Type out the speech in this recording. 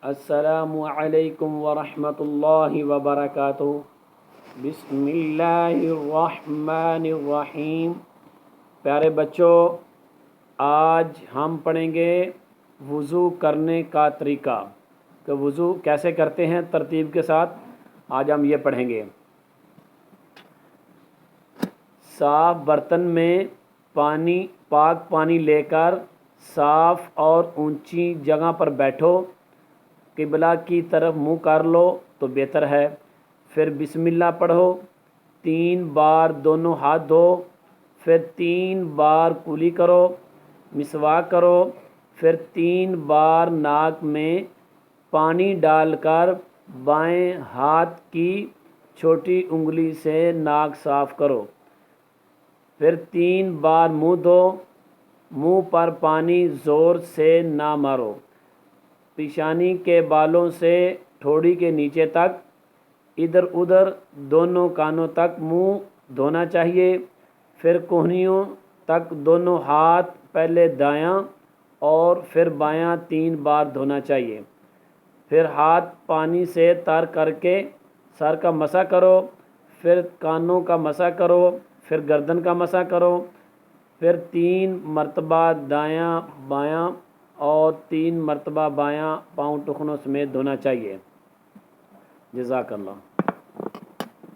السلام علیکم ورحمۃ اللہ وبرکاتہ۔ بسم اللہ الرحمن الرحیم۔ پیارے بچوں، آج ہم پڑھیں گے وضو کرنے کا طریقہ کہ وضو کیسے کرتے ہیں ترتیب کے ساتھ۔ آج ہم یہ پڑھیں گے۔ صاف برتن میں پاک پانی لے کر صاف اور اونچی جگہ پر بیٹھو، قبلہ کی طرف منہ کر لو تو بہتر ہے۔ پھر بسم اللہ پڑھو، 3 بار دونوں ہاتھ دھو، پھر 3 بار کلی کرو، مسواک کرو، پھر 3 بار ناک میں پانی ڈال کر بائیں ہاتھ کی چھوٹی انگلی سے ناک صاف کرو، پھر 3 بار منہ دھو، منہ پر پانی زور سے نہ مارو، پیشانی کے بالوں سے ٹھوڑی کے نیچے تک ادھر ادھر دونوں کانوں تک منہ دھونا چاہیے، پھر کہنیوں تک دونوں ہاتھ پہلے دایاں اور پھر بایاں 3 بار دھونا چاہیے، پھر ہاتھ پانی سے تر کر کے سر کا مسح کرو، پھر کانوں کا مسح کرو، پھر گردن کا مسح کرو، پھر 3 مرتبہ دایاں بایاں اور 3 مرتبہ بایاں پاؤں ٹخنوں سمیت دھونا چاہیے۔ جزاک اللہ۔